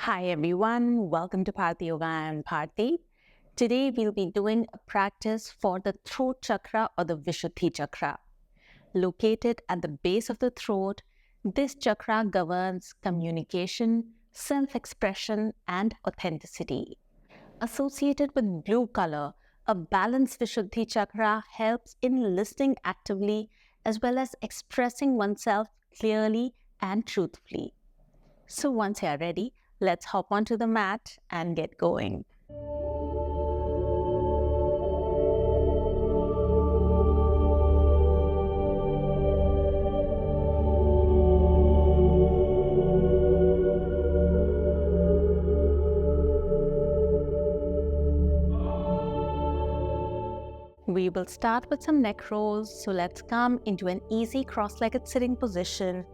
Hi everyone, welcome to Parthi Yoga. I'm Parthi. Today we'll be doing a practice for the throat chakra or the Vishuddhi Chakra. Located at the base of the throat, this chakra governs communication, self-expression, and authenticity. Associated with blue color, a balanced Vishuddhi Chakra helps in listening actively as well as expressing oneself clearly and truthfully. So once you're ready, let's hop onto the mat and get going. We will start with some neck rolls, so let's come into an easy cross-legged sitting position,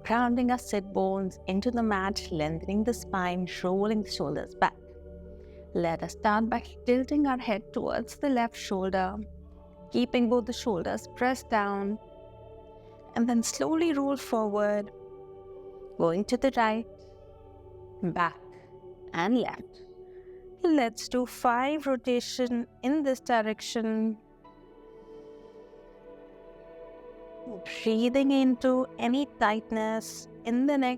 grounding our sit bones into the mat, lengthening the spine, rolling the shoulders back. Let us start by tilting our head towards the left shoulder, keeping both the shoulders pressed down, and then slowly roll forward, going to the right, back, and left. Let's do 5 rotations in this direction. Breathing into any tightness in the neck.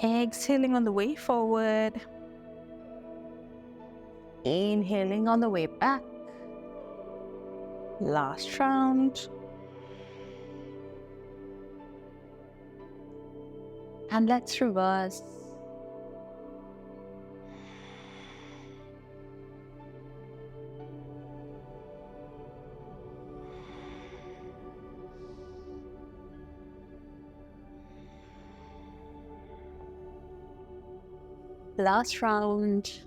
Exhaling on the way forward. Inhaling on the way back. Last round. And let's reverse. Last round.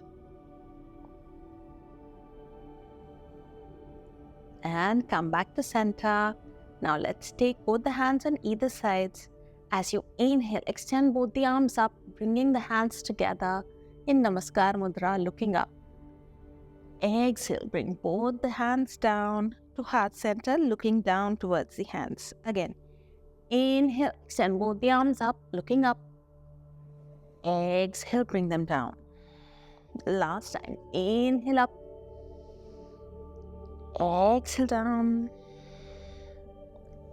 And come back to center. Now let's take both the hands on either sides. As you inhale, extend both the arms up, bringing the hands together in Namaskar Mudra, looking up. Exhale, bring both the hands down to heart center, looking down towards the hands. Again, inhale, extend both the arms up, looking up. Exhale, bring them down. Last time, inhale up. Exhale down.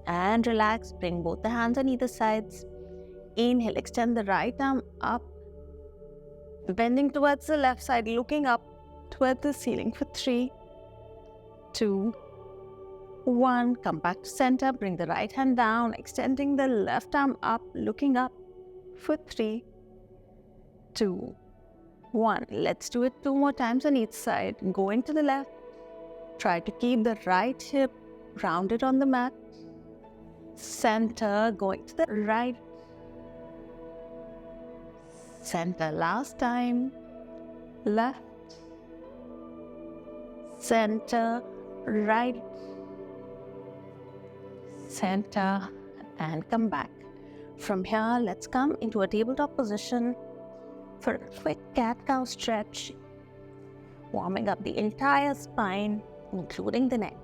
And relax, bring both the hands on either sides. Inhale, extend the right arm up, bending towards the left side, looking up towards the ceiling for 3, 2, 1. Come back to center, bring the right hand down, extending the left arm up, looking up for 3, 2, 1. Let's do it 2 more times on each side. Going to the left, try to keep the right hip rounded on the mat. Center, going to the right. Center, last time. Left. Center, right. Center, and come back. From here, let's come into a tabletop position for a quick cat-cow stretch, warming up the entire spine, including the neck.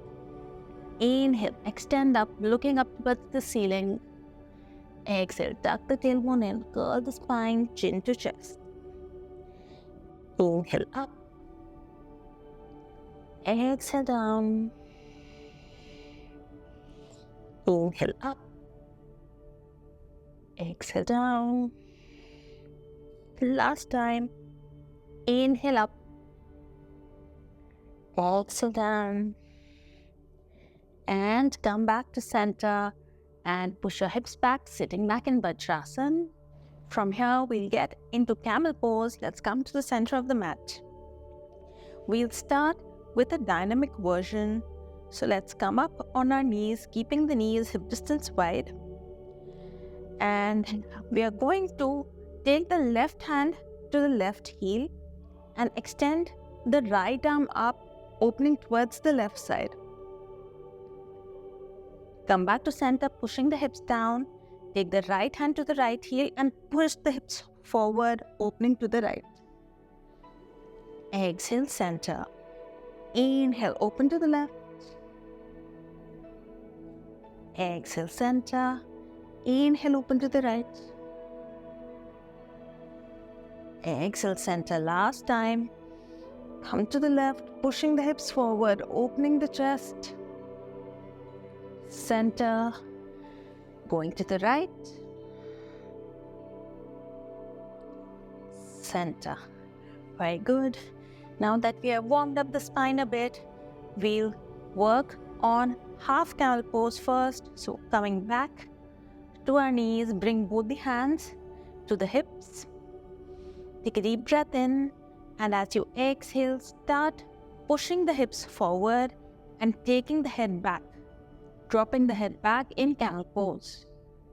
Inhale, extend up, looking up towards the ceiling. Exhale, tuck the tailbone in, curl the spine, chin to chest. Inhale up. Exhale down. Inhale up. Exhale down. Last time. Inhale up. Exhale down. And come back to center and push your hips back, sitting back in Vajrasan. From here, we'll get into Camel Pose. Let's come to the center of the mat. We'll start with a dynamic version. So let's come up on our knees, keeping the knees hip distance wide. And we are going to take the left hand to the left heel and extend the right arm up, opening towards the left side. Come back to center, pushing the hips down. Take the right hand to the right heel and push the hips forward, opening to the right. Exhale, center. Inhale, open to the left. Exhale, center. Inhale, open to the right. Exhale, center. Last time. Come to the left, pushing the hips forward, opening the chest. Center. Going to the right. Center. Very good. Now that we have warmed up the spine a bit, we'll work on half camel pose first. So coming back to our knees, bring both the hands to the hips. Take a deep breath in, and as you exhale, start pushing the hips forward and taking the head back, dropping the head back in camel pose.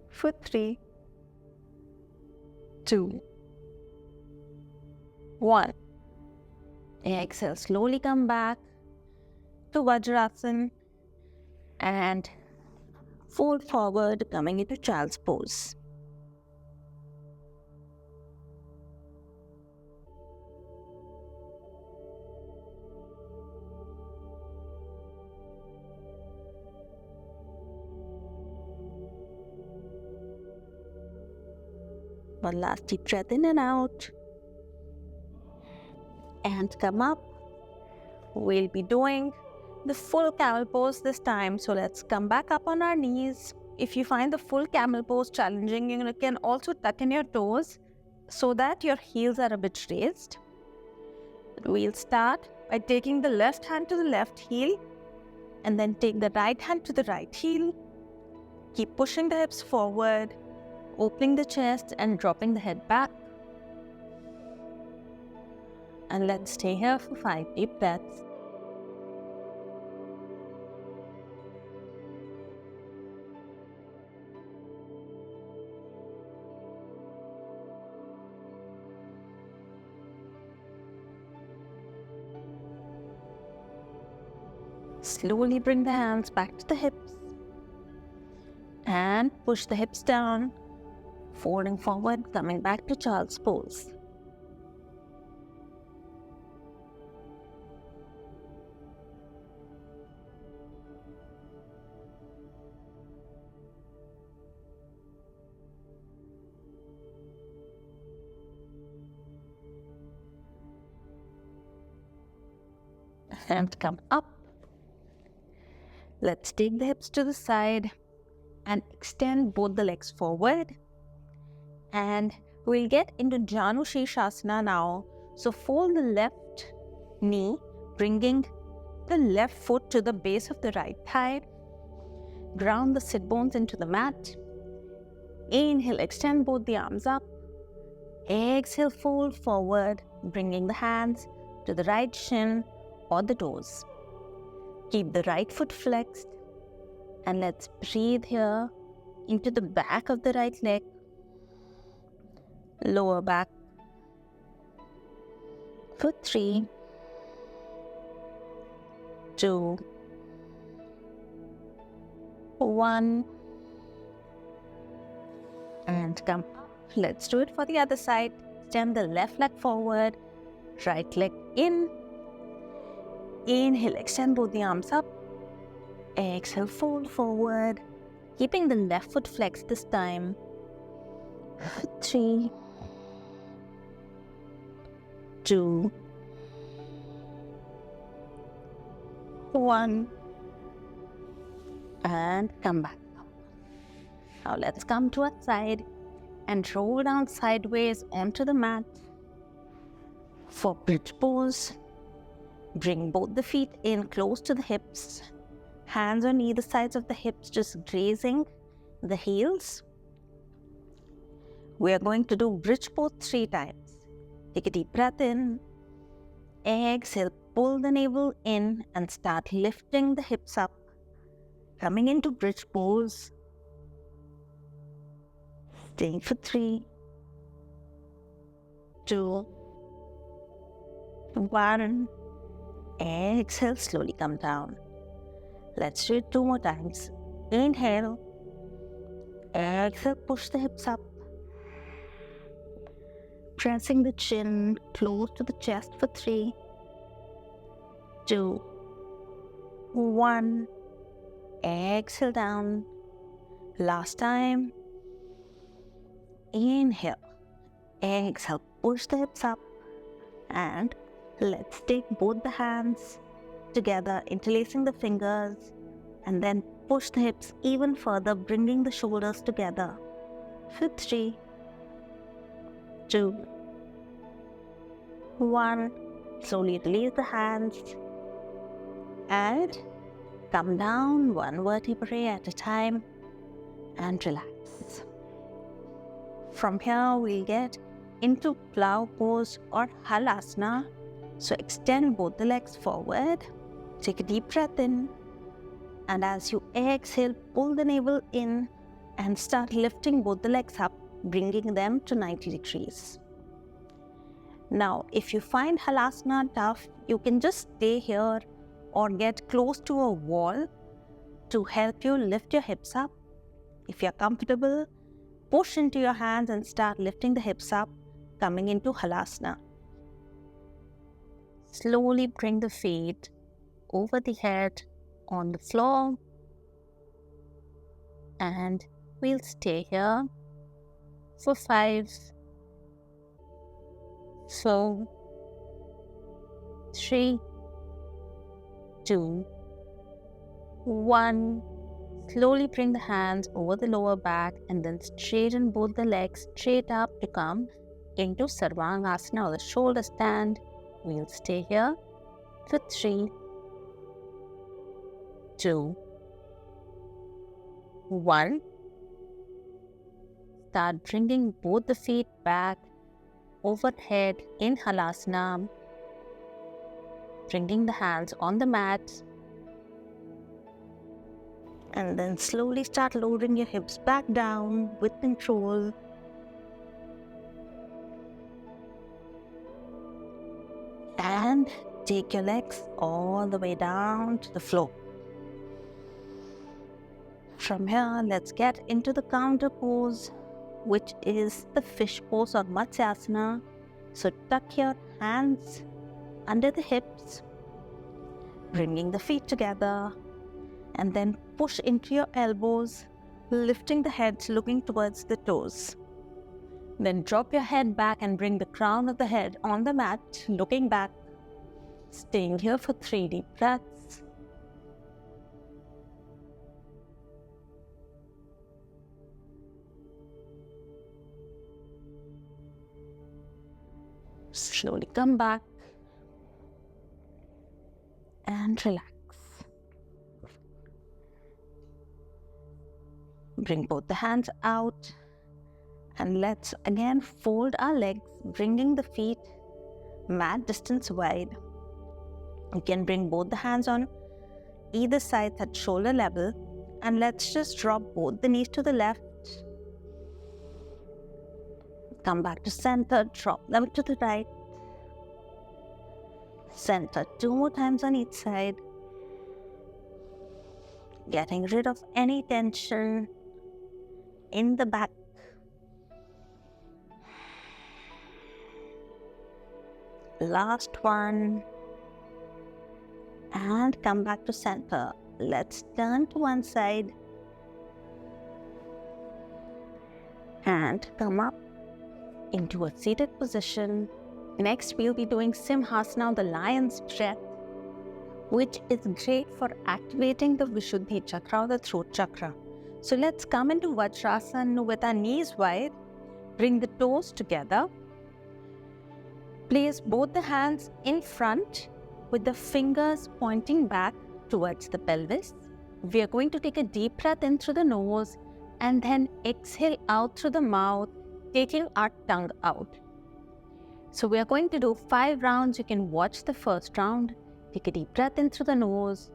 For 3, 2, 1. Exhale, slowly come back to Vajrasan and fold forward, coming into child's pose. One last deep breath in and out. And come up. We'll be doing the full camel pose this time. So let's come back up on our knees. If you find the full camel pose challenging, you can also tuck in your toes so that your heels are a bit raised. We'll start by taking the left hand to the left heel and then take the right hand to the right heel. Keep pushing the hips forward, opening the chest and dropping the head back. And let's stay here for 5 deep breaths. Slowly bring the hands back to the hips and push the hips down, folding forward, coming back to child's pose. And come up. Let's take the hips to the side and extend both the legs forward. And we'll get into Janu Shirshasana now. So fold the left knee, bringing the left foot to the base of the right thigh. Ground the sit bones into the mat. Inhale, extend both the arms up. Exhale, fold forward, bringing the hands to the right shin or the toes. Keep the right foot flexed, and let's breathe here into the back of the right leg, lower back. For 3, 2, 1, and come up. Let's do it for the other side. Extend the left leg forward, right leg in. Inhale, extend both the arms up. Exhale, fold forward, keeping the left foot flexed this time. 3, 2, 1, and come back up. Now let's come to our side and roll down sideways onto the mat. For bridge pose, bring both the feet in close to the hips. Hands on either sides of the hips, just grazing the heels. We are going to do bridge pose 3 times. Take a deep breath in. Exhale, pull the navel in and start lifting the hips up. Coming into bridge pose. Staying for 3, 2, 1. Exhale, slowly come down. Let's do it 2 more times. Inhale. Exhale, push the hips up. Pressing the chin close to the chest for 3, 2, 1. Exhale down. Last time. Inhale. Exhale, push the hips up. And let's take both the hands together, interlacing the fingers. And then push the hips even further, bringing the shoulders together. For 3, 2, 1. Slowly release the hands. And come down one vertebrae at a time and relax. From here, we'll get into plow pose or halasana. So extend both the legs forward. Take a deep breath in. And as you exhale, pull the navel in and start lifting both the legs up, bringing them to 90 degrees. Now, if you find halasana tough, you can just stay here or get close to a wall to help you lift your hips up. If you're comfortable, push into your hands and start lifting the hips up, coming into halasana. Slowly bring the feet over the head on the floor, and we'll stay here for 5, 4, 3, 2, 1. Slowly bring the hands over the lower back and then straighten both the legs straight up to come into Sarvangasana or the shoulder stand. We'll stay here for 3, 2, 1. Start bringing both the feet back overhead in halasana, bringing the hands on the mat, and then slowly start lowering your hips back down with control. And take your legs all the way down to the floor. From here, let's get into the counter pose, which is the fish pose or Matsyasana. So tuck your hands under the hips, bringing the feet together, and then push into your elbows, lifting the head, looking towards the toes. Then drop your head back and bring the crown of the head on the mat, looking back, staying here for 3 deep breaths. Slowly come back and relax. Bring both the hands out and let's again fold our legs, bringing the feet mat distance wide. You can bring both the hands on either side at shoulder level, and let's just drop both the knees to the left. Come back to center, drop them to the right. Center 2 more times on each side. Getting rid of any tension in the back. Last one. And come back to center. Let's turn to one side. And come up into a seated position. Next, we'll be doing Simhasana, the lion's breath, which is great for activating the Vishuddhi Chakra or the throat chakra. So let's come into Vajrasana with our knees wide. Bring the toes together. Place both the hands in front with the fingers pointing back towards the pelvis. We are going to take a deep breath in through the nose and then exhale out through the mouth, taking our tongue out. So we are going to do 5 rounds. You can watch the first round. Take a deep breath in through the nose.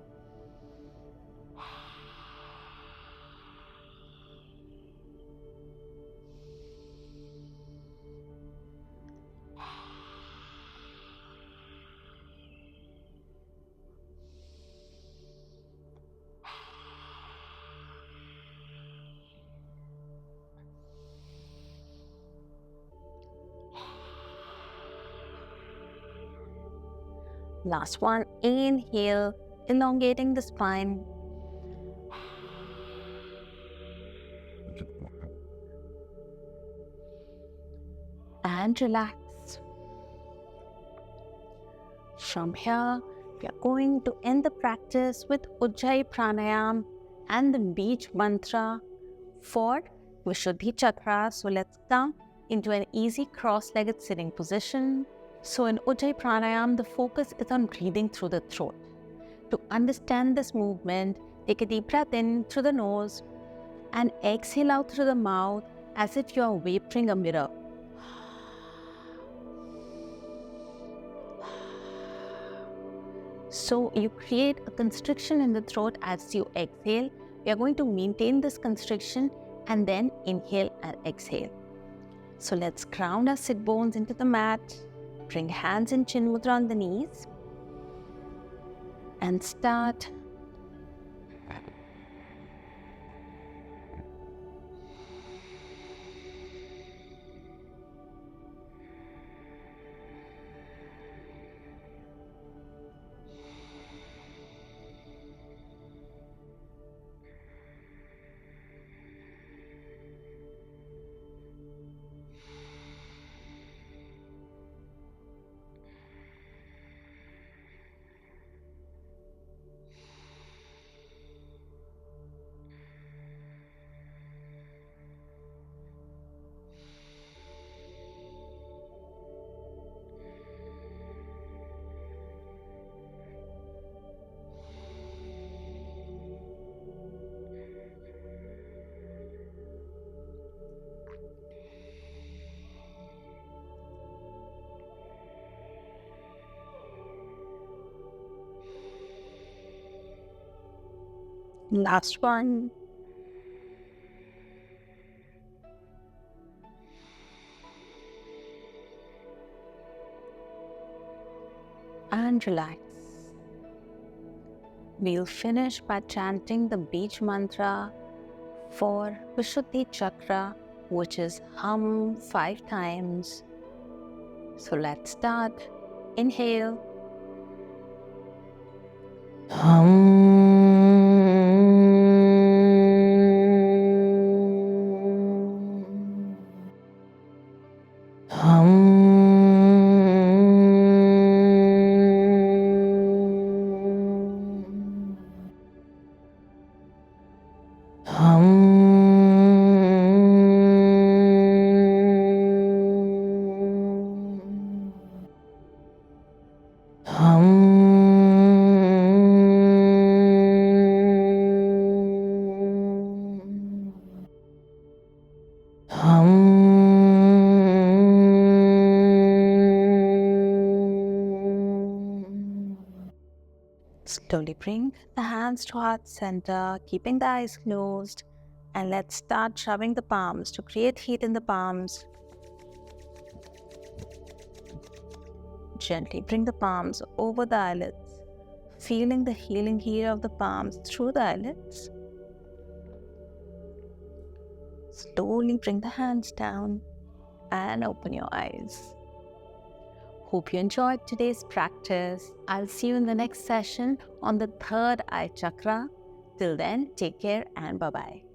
Last one, inhale, elongating the spine. and relax. From here, we are going to end the practice with Ujjayi Pranayam and the Beach Mantra for Vishuddhi Chakra. So let's come into an easy cross-legged sitting position. So in Ujjayi Pranayam, the focus is on breathing through the throat. To understand this movement, take a deep breath in through the nose and exhale out through the mouth as if you are vaporing a mirror. So you create a constriction in the throat as you exhale. We are going to maintain this constriction and then inhale and exhale. So let's ground our sit bones into the mat. Bring hands in chin mudra on the knees. And start. Last one. And relax. We'll finish by chanting the Beach Mantra for Vishuddhi Chakra, which is hum 5 times. So let's start. Inhale. Hum. Slowly bring the hands to heart center, keeping the eyes closed, and let's start rubbing the palms to create heat in the palms. Gently bring the palms over the eyelids, feeling the healing heat of the palms through the eyelids. Slowly bring the hands down and open your eyes. Hope you enjoyed today's practice. I'll see you in the next session on the third eye chakra. Till then, take care and bye-bye.